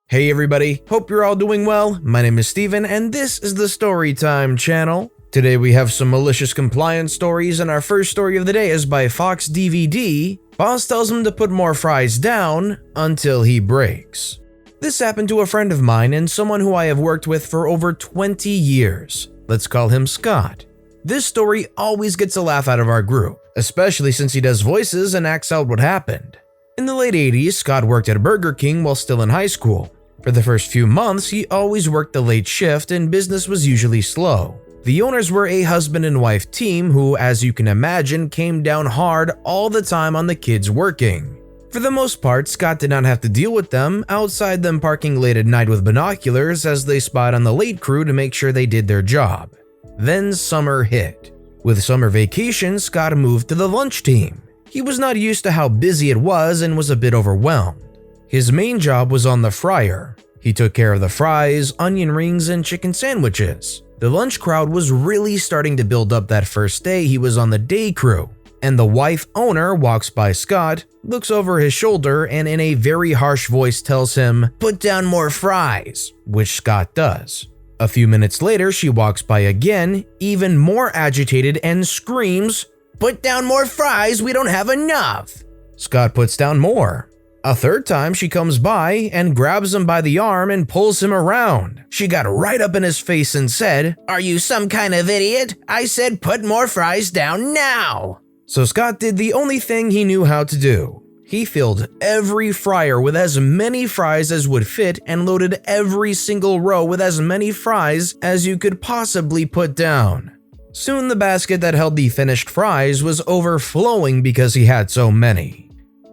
Hey everybody, hope you're all doing well. My name is Steven and this is the Storytime channel. Today we have some malicious compliance stories and our first story of the day is by foxdvd. Boss tells him to put more fries down until he breaks. This happened to a friend of mine and someone who I have worked with for over 20 years. Let's call him Scott. This story always gets a laugh out of our group, especially since he does voices and acts out what happened. In the late 80s, Scott worked at Burger King while still in high school. For the first few months, he always worked the late shift and business was usually slow. The owners were a husband and wife team who, as you can imagine, came down hard all the time on the kids working. For the most part, Scott did not have to deal with them outside them parking late at night with binoculars as they spied on the late crew to make sure they did their job. Then summer hit. With summer vacation, Scott moved to the lunch team. He was not used to how busy it was and was a bit overwhelmed. His main job was on the fryer. He took care of the fries, onion rings, and chicken sandwiches. The lunch crowd was really starting to build up that first day he was on the day crew, and the wife owner walks by Scott, looks over his shoulder, and in a very harsh voice tells him, "Put down more fries," which Scott does. A few minutes later, she walks by again, even more agitated, and screams, "Put down more fries, we don't have enough." Scott puts down more. A third time, she comes by and grabs him by the arm and pulls him around. She got right up in his face and said, "Are you some kind of idiot? I said put more fries down now." So Scott did the only thing he knew how to do. He filled every fryer with as many fries as would fit and loaded every single row with as many fries as you could possibly put down. Soon the basket that held the finished fries was overflowing because he had so many.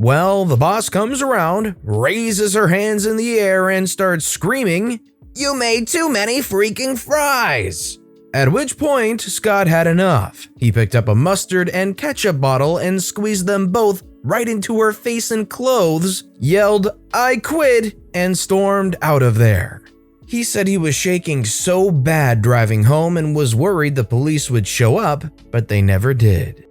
Well, the boss comes around, raises her hands in the air and starts screaming, "You made too many freaking fries!" At which point, Scott had enough. He picked up a mustard and ketchup bottle and squeezed them both right into her face and clothes, yelled, "I quit," and stormed out of there. He said he was shaking so bad driving home and was worried the police would show up, but they never did.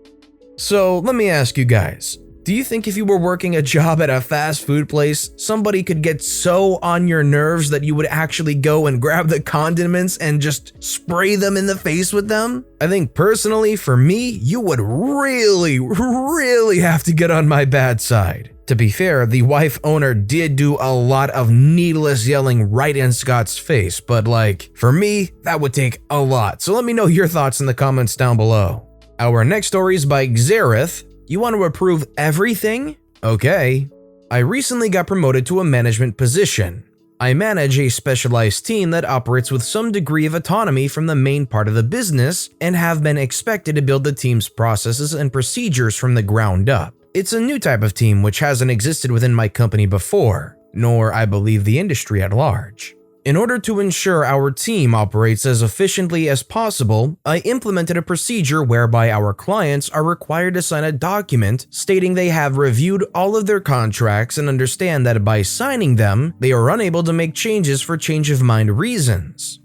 So let me ask you guys, do you think if you were working a job at a fast food place, somebody could get so on your nerves that you would actually go and grab the condiments and just spray them in the face with them? I think personally, for me, you would really have to get on my bad side. To be fair, the wife owner did do a lot of needless yelling right in Scott's face, but for me, that would take a lot. So let me know your thoughts in the comments down below. Our next story is by xxaerith. You want to approve everything? Okay. I recently got promoted to a management position. I manage a specialized team that operates with some degree of autonomy from the main part of the business and have been expected to build the team's processes and procedures from the ground up. It's a new type of team which hasn't existed within my company before, nor I believe the industry at large. In order to ensure our team operates as efficiently as possible, I implemented a procedure whereby our clients are required to sign a document stating they have reviewed all of their contracts and understand that by signing them, they are unable to make changes for change of mind reasons.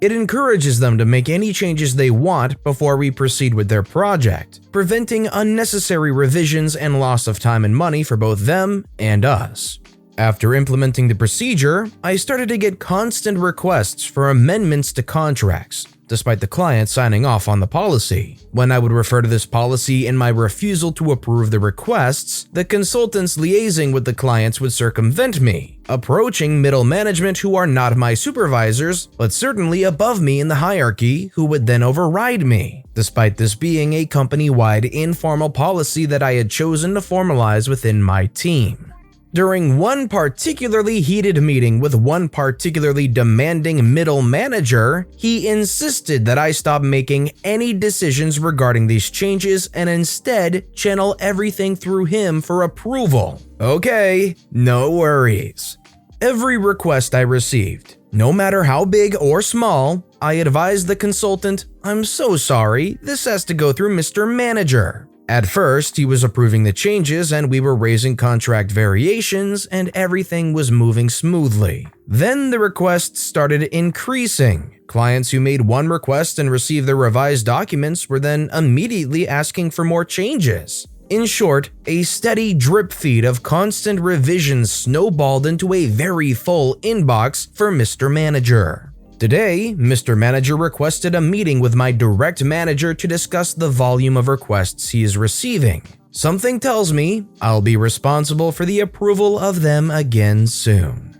It encourages them to make any changes they want before we proceed with their project, preventing unnecessary revisions and loss of time and money for both them and us. After implementing the procedure, I started to get constant requests for amendments to contracts, despite the client signing off on the policy. When I would refer to this policy and my refusal to approve the requests, the consultants liaising with the clients would circumvent me, approaching middle management who are not my supervisors, but certainly above me in the hierarchy, who would then override me, despite this being a company-wide informal policy that I had chosen to formalize within my team. During one particularly heated meeting with one particularly demanding middle manager, he insisted that I stop making any decisions regarding these changes and instead channel everything through him for approval. Okay, no worries. Every request I received, no matter how big or small, I advised the consultant, "I'm so sorry, this has to go through Mr. Manager." At first, he was approving the changes and we were raising contract variations and everything was moving smoothly. Then the requests started increasing. Clients who made one request and received their revised documents were then immediately asking for more changes. In short, a steady drip feed of constant revisions snowballed into a very full inbox for Mr. Manager. Today, Mr. Manager requested a meeting with my direct manager to discuss the volume of requests he is receiving. Something tells me I'll be responsible for the approval of them again soon.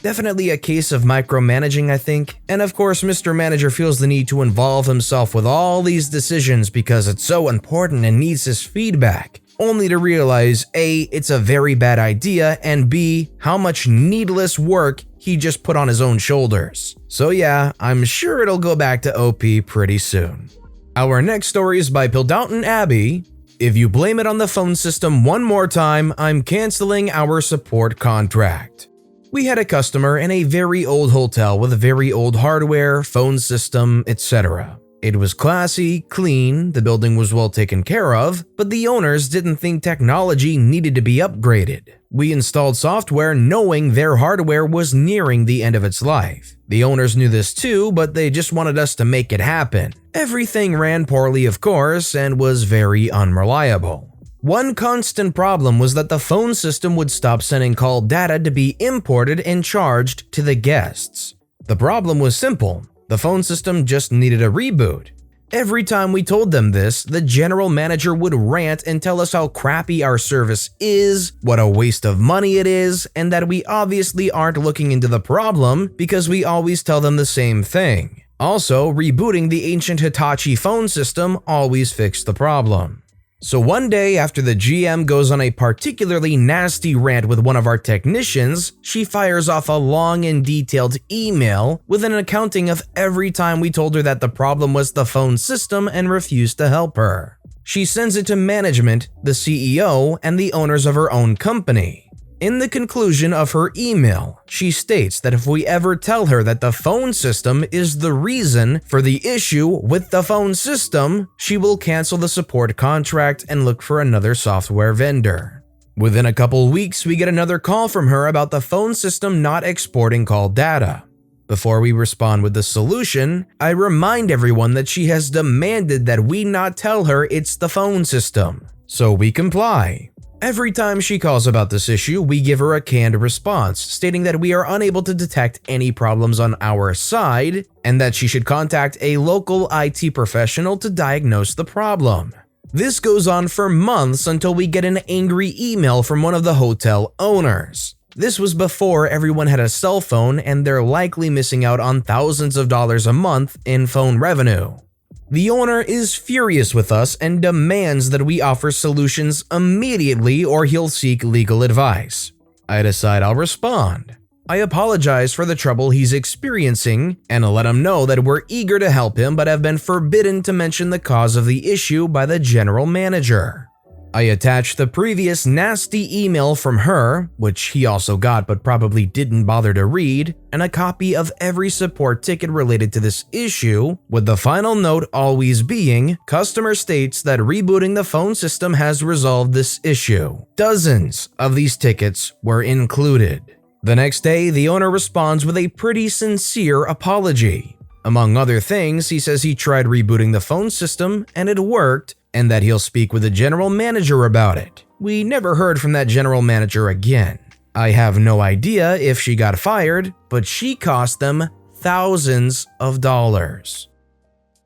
Definitely a case of micromanaging, I think. And of course, Mr. Manager feels the need to involve himself with all these decisions because it's so important and needs his feedback, only to realize A, it's a very bad idea, and B, how much needless work he just put on his own shoulders. So yeah, I'm sure it'll go back to OP pretty soon. Our next story is by Pildownton Abbey. If you blame it on the phone system one more time, I'm canceling our support contract. We had a customer in a very old hotel with very old hardware, phone system, etc. It was classy, clean, the building was well taken care of, but the owners didn't think technology needed to be upgraded. We installed software knowing their hardware was nearing the end of its life. The owners knew this too, but they just wanted us to make it happen. Everything ran poorly, of course, and was very unreliable. One constant problem was that the phone system would stop sending call data to be imported and charged to the guests. The problem was simple. The phone system just needed a reboot. Every time we told them this, the general manager would rant and tell us how crappy our service is, what a waste of money it is, and that we obviously aren't looking into the problem because we always tell them the same thing. Also, rebooting the ancient Hitachi phone system always fixed the problem. So one day after the GM goes on a particularly nasty rant with one of our technicians, she fires off a long and detailed email with an accounting of every time we told her that the problem was the phone system and refused to help her. She sends it to management, the CEO, and the owners of her own company. In the conclusion of her email, she states that if we ever tell her that the phone system is the reason for the issue with the phone system, she will cancel the support contract and look for another software vendor. Within a couple weeks, we get another call from her about the phone system not exporting call data. Before we respond with the solution, I remind everyone that she has demanded that we not tell her it's the phone system. So we comply. Every time she calls about this issue, we give her a canned response, stating that we are unable to detect any problems on our side, and that she should contact a local IT professional to diagnose the problem. This goes on for months until we get an angry email from one of the hotel owners. This was before everyone had a cell phone, and they're likely missing out on thousands of dollars a month in phone revenue. The owner is furious with us and demands that we offer solutions immediately or he'll seek legal advice. I decide I'll respond. I apologize for the trouble he's experiencing and let him know that we're eager to help him but have been forbidden to mention the cause of the issue by the general manager. I attach the previous nasty email from her, which he also got but probably didn't bother to read, and a copy of every support ticket related to this issue, with the final note always being, customer states that rebooting the phone system has resolved this issue. Dozens of these tickets were included. The next day, the owner responds with a pretty sincere apology. Among other things, he says he tried rebooting the phone system and it worked, and that he'll speak with the general manager about it. We never heard from that general manager again. I have no idea if she got fired, but she cost them thousands of dollars.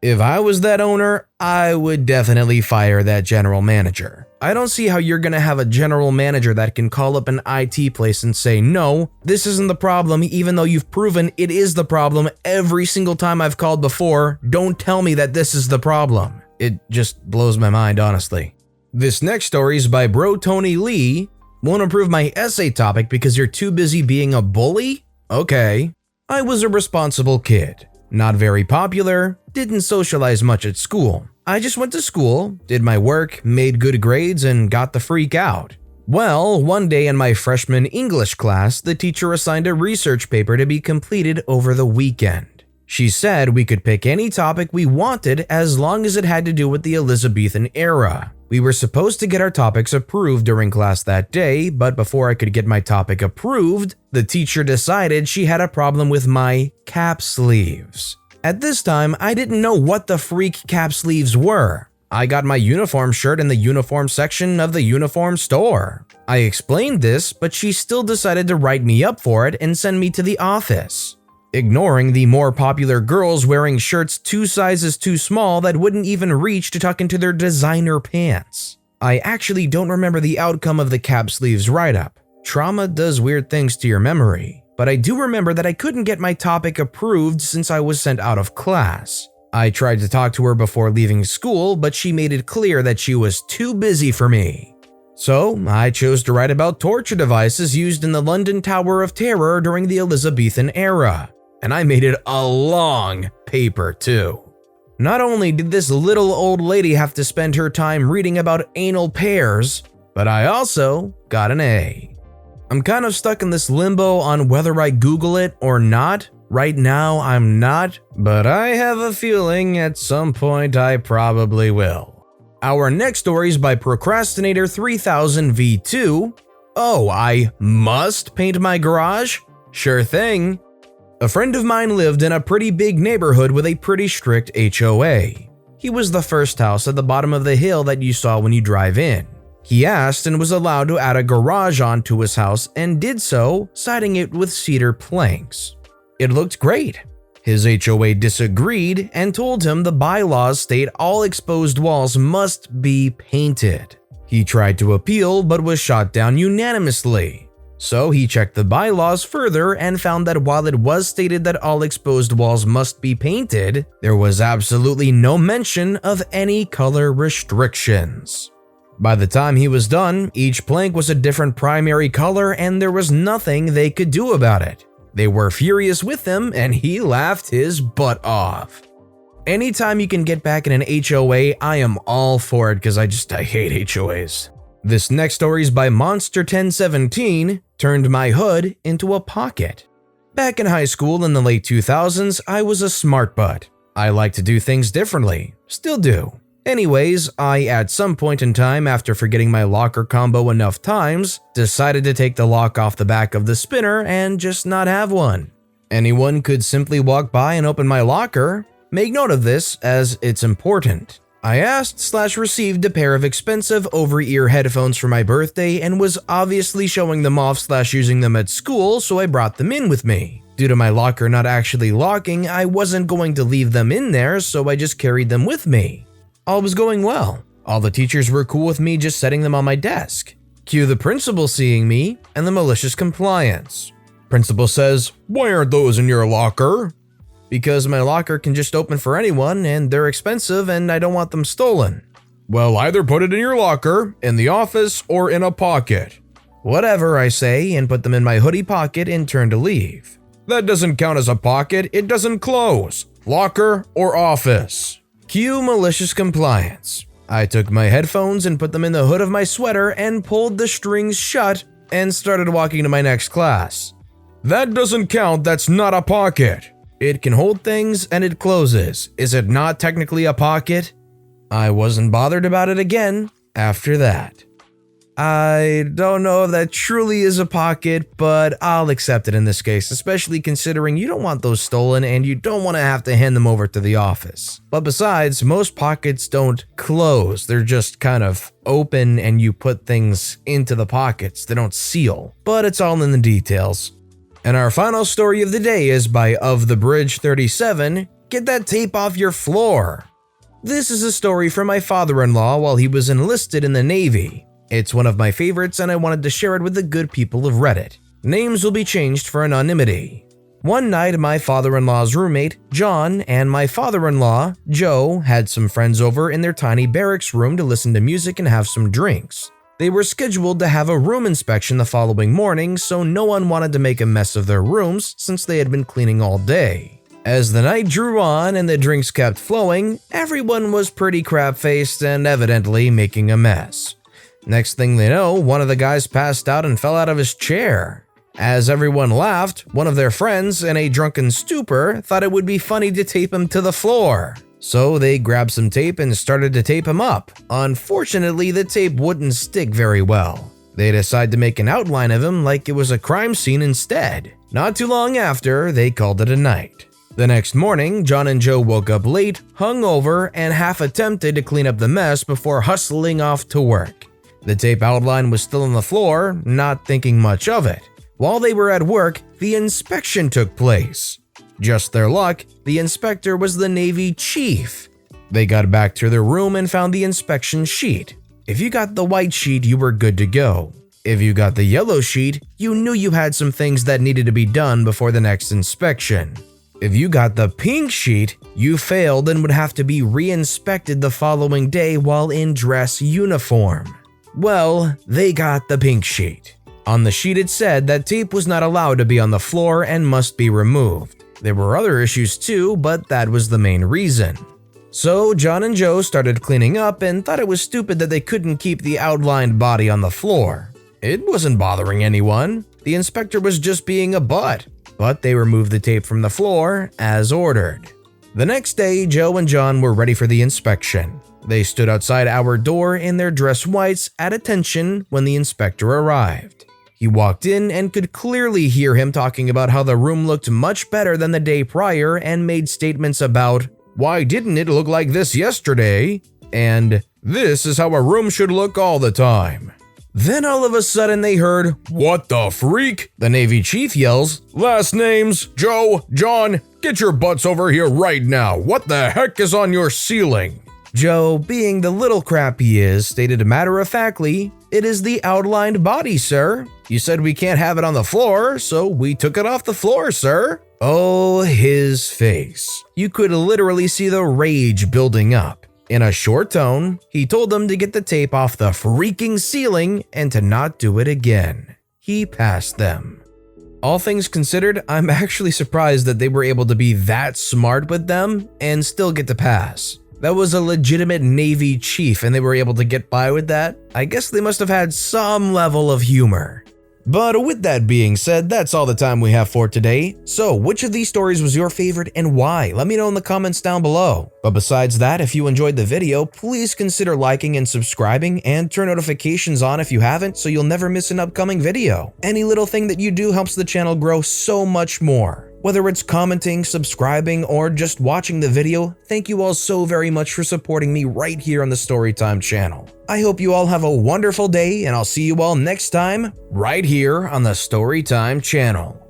If I was that owner, I would definitely fire that general manager. I don't see how you're gonna have a general manager that can call up an IT place and say, no, this isn't the problem, even though you've proven it is the problem every single time I've called before. Don't tell me that this is the problem. It just blows my mind, honestly. This next story is by BroTonyLee. Won't approve my essay topic because you're too busy being a bully? Okay. I was a responsible kid. Not very popular, didn't socialize much at school. I just went to school, did my work, made good grades, and got the freak out. Well, one day in my freshman English class, the teacher assigned a research paper to be completed over the weekend. She said we could pick any topic we wanted as long as it had to do with the Elizabethan era. We were supposed to get our topics approved during class that day, but before I could get my topic approved, the teacher decided she had a problem with my cap sleeves. At this time, I didn't know what the freak cap sleeves were. I got my uniform shirt in the uniform section of the uniform store. I explained this, but she still decided to write me up for it and send me to the office, ignoring the more popular girls wearing shirts 2 sizes too small that wouldn't even reach to tuck into their designer pants. I actually don't remember the outcome of the cap sleeves write-up. Trauma does weird things to your memory, but I do remember that I couldn't get my topic approved since I was sent out of class. I tried to talk to her before leaving school, but she made it clear that she was too busy for me. So, I chose to write about torture devices used in the London Tower of Terror during the Elizabethan era. And I made it a long paper too. Not only did this little old lady have to spend her time reading about anal pairs, but I also got an A. I'm kind of stuck in this limbo on whether I Google it or not. Right now, I'm not, but I have a feeling at some point I probably will. Our next story is by Procrastinator 3000 V2. Oh, I must paint my garage? Sure thing. A friend of mine lived in a pretty big neighborhood with a pretty strict HOA. He was the first house at the bottom of the hill that you saw when you drive in. He asked and was allowed to add a garage onto his house and did so, siding it with cedar planks. It looked great. His HOA disagreed and told him the bylaws state all exposed walls must be painted. He tried to appeal but was shot down unanimously. So he checked the bylaws further and found that while it was stated that all exposed walls must be painted, there was absolutely no mention of any color restrictions. By the time he was done, each plank was a different primary color and there was nothing they could do about it. They were furious with him and he laughed his butt off. Anytime you can get back in an HOA, I am all for it because I hate HOAs. This next story is by Monster1017, Turned My Hood into a Pocket. Back in high school in the late 2000s, I was a smart butt. I like to do things differently. Still do. Anyways, I at some point in time after forgetting my locker combo enough times, decided to take the lock off the back of the spinner and just not have one. Anyone could simply walk by and open my locker. Make note of this as it's important. I asked/received a pair of expensive over-ear headphones for my birthday and was obviously showing them off/using them at school, so I brought them in with me. Due to my locker not actually locking, I wasn't going to leave them in there, so I just carried them with me. All was going well. All the teachers were cool with me just setting them on my desk. Cue the principal seeing me and the malicious compliance. Principal says, "Why aren't those in your locker?" Because my locker can just open for anyone and they're expensive and I don't want them stolen. Well, either put it in your locker, in the office, or in a pocket. Whatever, I say, and put them in my hoodie pocket and turn to leave. That doesn't count as a pocket, it doesn't close. Locker or office. Cue malicious compliance. I took my headphones and put them in the hood of my sweater and pulled the strings shut and started walking to my next class. That doesn't count, that's not a pocket. It can hold things and it closes. Is it not technically a pocket? I wasn't bothered about it again after that. I don't know if that truly is a pocket, but I'll accept it in this case, especially considering you don't want those stolen and you don't want to have to hand them over to the office. But besides, most pockets don't close, they're just kind of open and you put things into the pockets, they don't seal. But it's all in the details. And our final story of the day is by Of the Bridge 37, Get That Tape Off Your Floor. This is a story from my father-in-law while he was enlisted in the Navy. It's one of my favorites and I wanted to share it with the good people of Reddit. Names will be changed for anonymity. One night, my father-in-law's roommate, John, and my father-in-law, Joe, had some friends over in their tiny barracks room to listen to music and have some drinks. They were scheduled to have a room inspection the following morning, so no one wanted to make a mess of their rooms since they had been cleaning all day. As the night drew on and the drinks kept flowing, everyone was pretty crap-faced and evidently making a mess. Next thing they know, one of the guys passed out and fell out of his chair. As everyone laughed, one of their friends, in a drunken stupor, thought it would be funny to tape him to the floor. So they grabbed some tape and started to tape him up. Unfortunately, the tape wouldn't stick very well. They decided to make an outline of him like it was a crime scene instead. Not too long after, they called it a night. The next morning, John and Joe woke up late, hungover, and half attempted to clean up the mess before hustling off to work. The tape outline was still on the floor, not thinking much of it. While they were at work, the inspection took place. Just their luck, the inspector was the Navy chief. They got back to their room and found the inspection sheet. If you got the white sheet, you were good to go. If you got the yellow sheet, you knew you had some things that needed to be done before the next inspection. If you got the pink sheet, you failed and would have to be re-inspected the following day while in dress uniform. Well, they got the pink sheet. On the sheet it said that tape was not allowed to be on the floor and must be removed. There were other issues too, but that was the main reason. So John and Joe started cleaning up and thought it was stupid that they couldn't keep the outlined body on the floor. It wasn't bothering anyone. The inspector was just being a butt. But they removed the tape from the floor as ordered. The next day, Joe and John were ready for the inspection. They stood outside our door in their dress whites at attention when the inspector arrived. He walked in and could clearly hear him talking about how the room looked much better than the day prior and made statements about, "Why didn't it look like this yesterday?" and "This is how a room should look all the time." Then all of a sudden they heard, "What the freak?" The Navy chief yells, "Last names, Joe, John, get your butts over here right now. What the heck is on your ceiling?" Joe, being the little crap he is, stated matter-of-factly, "It is the outlined body, sir. You said we can't have it on the floor, so we took it off the floor, sir." Oh, his face. You could literally see the rage building up. In a short tone, he told them to get the tape off the freaking ceiling and to not do it again. He passed them. All things considered, I'm actually surprised that they were able to be that smart with them and still get to pass. That was a legitimate Navy chief and they were able to get by with that. I guess they must have had some level of humor. But with that being said, that's all the time we have for today. So, which of these stories was your favorite and why? Let me know in the comments down below. But besides that, if you enjoyed the video, please consider liking and subscribing and turn notifications on if you haven't so you'll never miss an upcoming video. Any little thing that you do helps the channel grow so much more. Whether it's commenting, subscribing, or just watching the video, thank you all so very much for supporting me right here on the Storytime channel. I hope you all have a wonderful day, and I'll see you all next time right here on the Storytime channel.